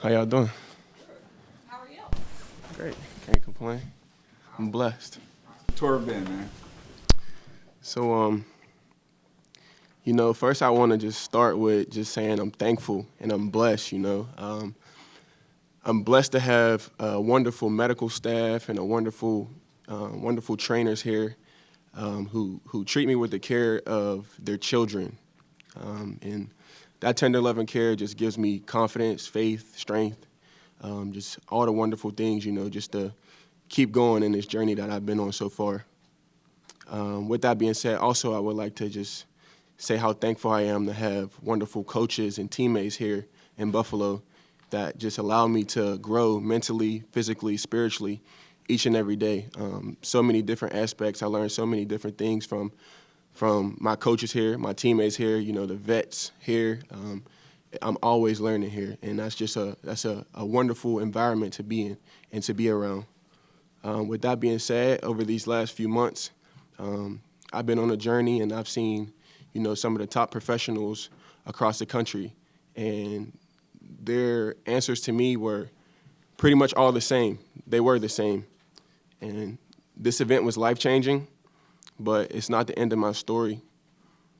How y'all doing? How are you? Great. Can't complain. I'm blessed. Tour been, man. So, first I want to just start with just saying I'm thankful and I'm blessed. I'm blessed to have a wonderful medical staff and a wonderful trainers here who treat me with the care of their children. And that tender loving care just gives me confidence, faith, strength, just all the wonderful things, just to keep going in this journey that I've been on so far. With that being said, also I would like to just say how thankful I am to have wonderful coaches and teammates here in Buffalo that just allow me to grow mentally, physically, spiritually each and every day. So many different aspects. I learned so many different things from my coaches here, my teammates here, the vets here. I'm always learning here, and that's a wonderful environment to be in and to be around. With that being said, over these last few months, I've been on a journey, and I've seen, some of the top professionals across the country, and their answers to me were pretty much all the same. They were the same, and this event was life-changing, but it's not the end of my story.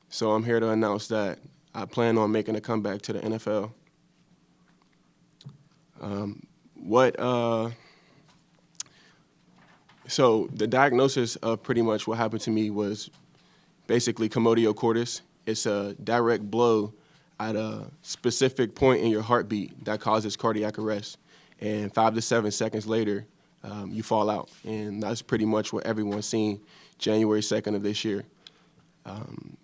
So I'm here to announce that I plan on making a comeback to the NFL. So the diagnosis of pretty much what happened to me was basically commotio cordis. It's a direct blow at a specific point in your heartbeat that causes cardiac arrest. And 5 to 7 seconds later, you fall out. And that's pretty much what everyone's seen January 2nd of this year.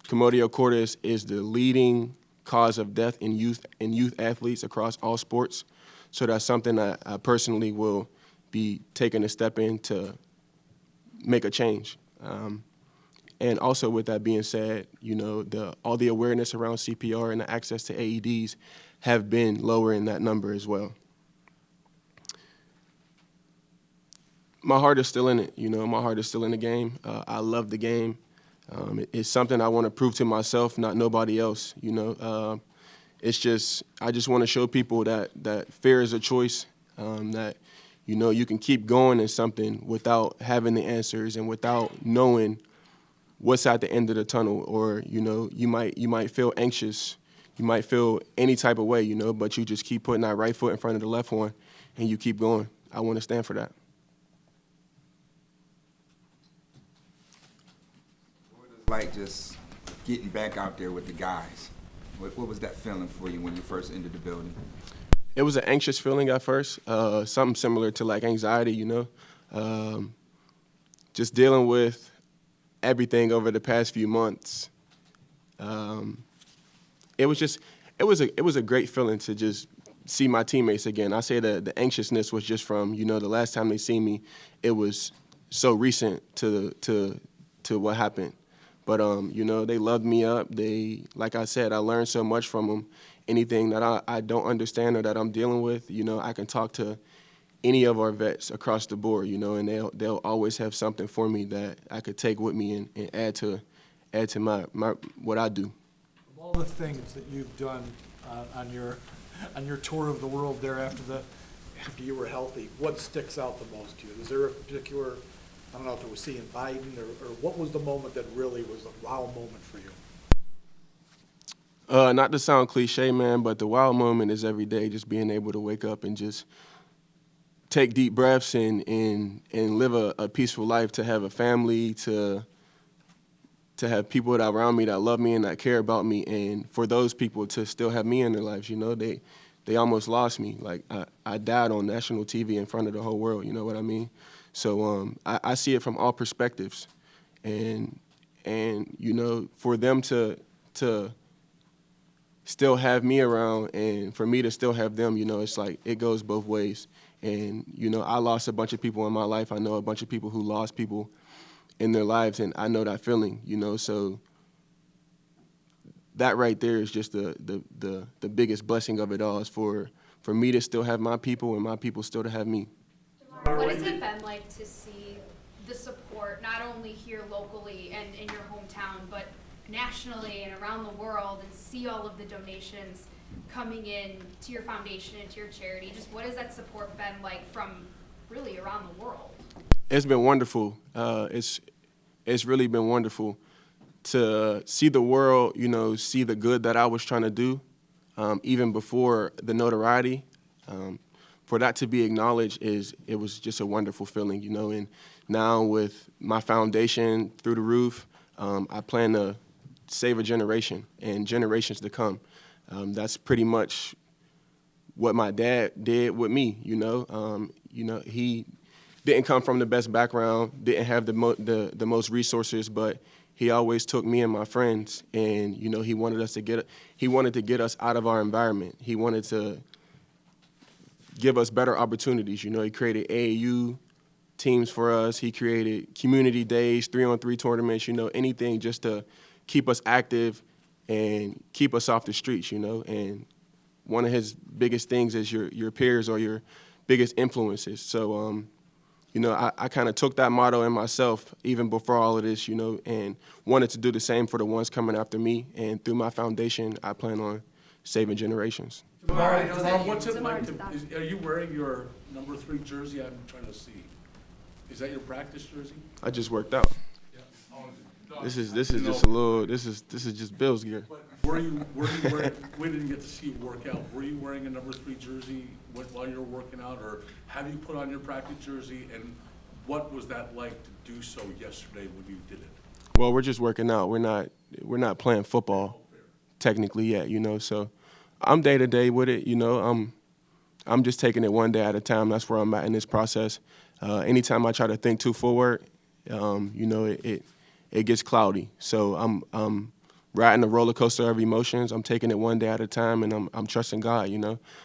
Commotio cordis is the leading cause of death in youth athletes across all sports. So that's something that I personally will be taking a step in to make a change. And also with that being said, all the awareness around CPR and the access to AEDs have been lowering that number as well. My heart is still in it, my heart is still in the game. I love the game. It's something I want to prove to myself, not nobody else, I just want to show people that fear is a choice, that, you can keep going in something without having the answers and without knowing what's at the end of the tunnel. Or, you might feel anxious, you might feel any type of way, but you just keep putting that right foot in front of the left one and you keep going. I want to stand for that. Like just getting back out there with the guys. What was that feeling for you when you first entered the building? It was an anxious feeling at first, something similar to like anxiety, just dealing with everything over the past few months. It was a great feeling to just see my teammates again. I say the anxiousness was just from, the last time they seen me, it was so recent to what happened. But, they loved me up. Like I said, I learned so much from them. Anything that I don't understand or that I'm dealing with, I can talk to any of our vets across the board, and they'll always have something for me that I could take with me and add to my what I do. Of all the things that you've done on your tour of the world there after you were healthy, what sticks out the most to you? Is there a particular, I don't know if it was seeing Biden or what was the moment that really was a wow moment for you? Not to sound cliche, man, but the wow moment is every day, just being able to wake up and just take deep breaths and live a peaceful life, to have a family, to have people that are around me that love me and that care about me, and for those people to still have me in their lives. They almost lost me. Like I died on national TV in front of the whole world, you know what I mean? So I see it from all perspectives, and for them to still have me around and for me to still have them, it's like it goes both ways. And, I lost a bunch of people in my life. I know a bunch of people who lost people in their lives, and I know that feeling, so that right there is just the biggest blessing of it all, is for me to still have my people and my people still to have me. What has it been like to see the support, not only here locally and in your hometown, but nationally and around the world, and see all of the donations coming in to your foundation and to your charity? Just what has that support been like from really around the world? It's been wonderful. It's really been wonderful to see the world, see the good that I was trying to do, even before the notoriety. For that to be acknowledged it was just a wonderful feeling, And now with my foundation through the roof, I plan to save a generation and generations to come. That's pretty much what my dad did with me. He didn't come from the best background, didn't have the most resources, but he always took me and my friends, and he wanted to get us out of our environment. He wanted to give us better opportunities. He created AAU teams for us. He created community days, 3-on-3 tournaments. Anything just to keep us active and keep us off the streets. And one of his biggest things is your peers or your biggest influences. So I kind of took that motto in myself even before all of this, and wanted to do the same for the ones coming after me. And through my foundation, I plan on saving generations. Tomorrow, what's it like are you wearing your number 3 jersey? I'm trying to see. Is that your practice jersey? I just worked out. This is just a little. This is just Bill's gear. Were you wearing, we didn't get to see you work out. Were you wearing a number 3 jersey while you were working out, or have you put on your practice jersey? And what was that like to do so yesterday when you did it? Well, we're just working out. We're not playing football technically yet, So I'm day to day with it, I'm just taking it one day at a time. That's where I'm at in this process. Anytime I try to think too forward, it gets cloudy. So I'm riding the roller coaster of emotions. I'm taking it one day at a time, and I'm trusting God.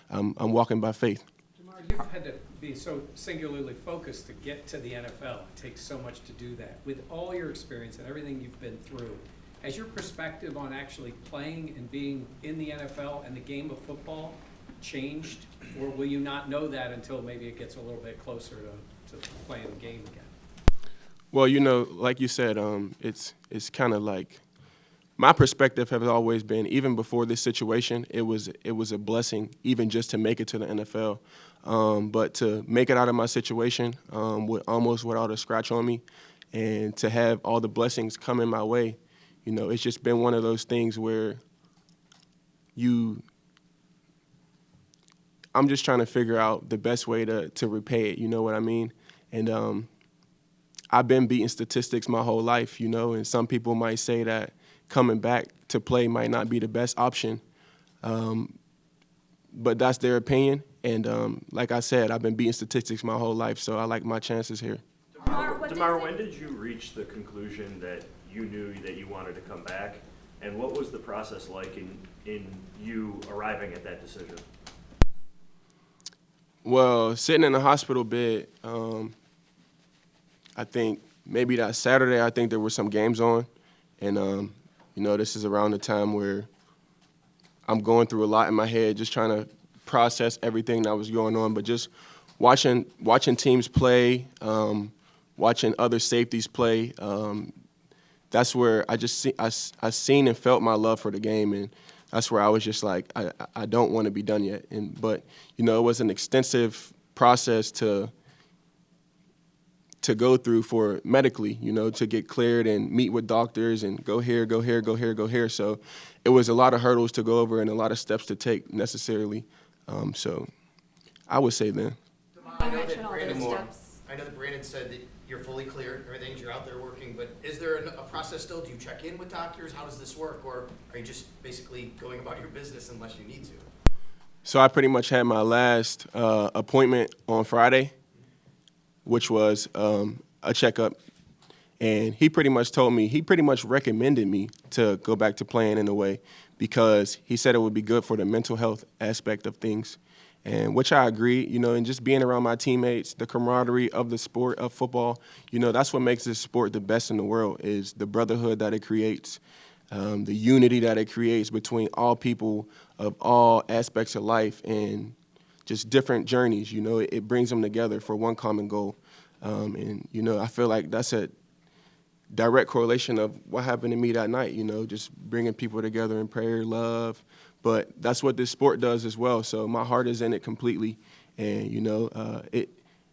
I'm walking by faith. Jamar, you've had to be so singularly focused to get to the NFL. It takes so much to do that. With all your experience and everything you've been through, has your perspective on actually playing and being in the NFL and the game of football changed, or will you not know that until maybe it gets a little bit closer to playing the game again? Well, like you said, it's kind of like my perspective has always been, even before this situation, it was a blessing, even just to make it to the NFL. But to make it out of my situation almost without a scratch on me, and to have all the blessings come in my way, it's just been one of those things where I'm just trying to figure out the best way to repay it, you know what I mean? And I've been beating statistics my whole life, and some people might say that coming back to play might not be the best option. But that's their opinion. And like I said, I've been beating statistics my whole life, so I like my chances here. Damar, when did you reach the conclusion that you knew that you wanted to come back? And what was the process like in you arriving at that decision? Well, sitting in the hospital bed, I think maybe that Saturday, I think there were some games on. And, this is around the time where I'm going through a lot in my head, just trying to process everything that was going on. But just watching teams play, watching other safeties play, that's where I seen and felt my love for the game. And that's where I was just like, I don't want to be done yet. But it was an extensive process to go through for medically, to get cleared and meet with doctors and go here, go here, go here, go here. So it was a lot of hurdles to go over and a lot of steps to take necessarily. So I would say then. I know that Brandon said that you're fully cleared, everything, you're out there working, but is there a process still? Do you check in with doctors? How does this work? Or are you just basically going about your business unless you need to? So I pretty much had my last appointment on Friday, which was a checkup. And he pretty much recommended me to go back to playing in a way, because he said it would be good for the mental health aspect of things. And which I agree, and just being around my teammates, the camaraderie of the sport of football, that's what makes this sport the best in the world, is the brotherhood that it creates, the unity that it creates between all people of all aspects of life and just different journeys. It brings them together for one common goal. And I feel like that's a direct correlation of what happened to me that night, just bringing people together in prayer, love, but that's what this sport does as well. So my heart is in it completely, and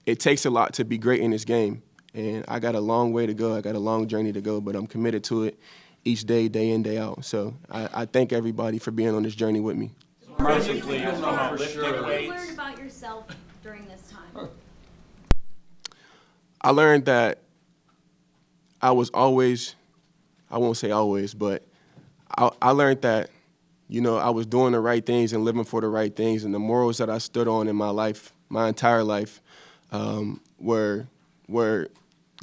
it takes a lot to be great in this game. And I got a long way to go. I got a long journey to go, but I'm committed to it each day, day in, day out. So I thank everybody for being on this journey with me. Physically, What have lifting you weights. learned about yourself during this time? I learned that I was always, I won't say always, but I learned that, I was doing the right things and living for the right things, and the morals that I stood on in my life, my entire life, were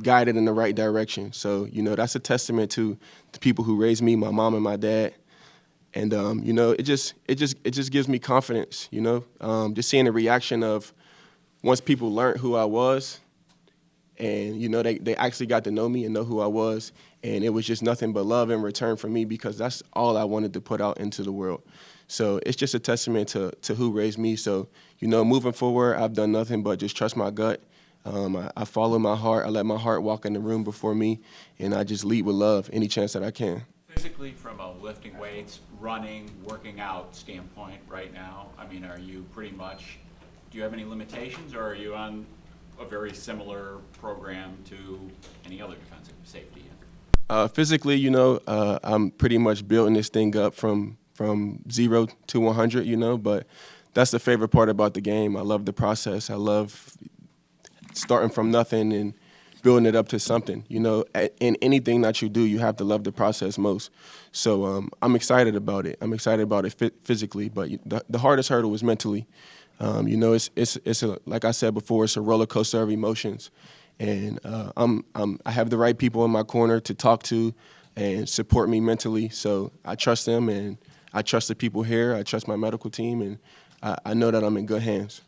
guided in the right direction. So, that's a testament to the people who raised me, my mom and my dad. And it just gives me confidence, just seeing the reaction of once people learned who I was, and they actually got to know me and know who I was, and it was just nothing but love in return for me, because that's all I wanted to put out into the world. So it's just a testament to who raised me. So moving forward, I've done nothing but just trust my gut. I follow my heart. I let my heart walk in the room before me, and I just lead with love any chance that I can. Physically, from a lifting weights, running, working out standpoint right now, I mean, are you pretty much, do you have any limitations, or are you on a very similar program to any other defensive safety? Physically, I'm pretty much building this thing up from 0 to 100, but that's the favorite part about the game. I love the process. I love starting from nothing and building it up to something. In anything that you do, you have to love the process most. So I'm excited about it. I'm excited about it physically, but the hardest hurdle is mentally. It's like I said before, it's a roller coaster of emotions, and I have the right people in my corner to talk to and support me mentally. So I trust them, and I trust the people here. I trust my medical team, and I know that I'm in good hands.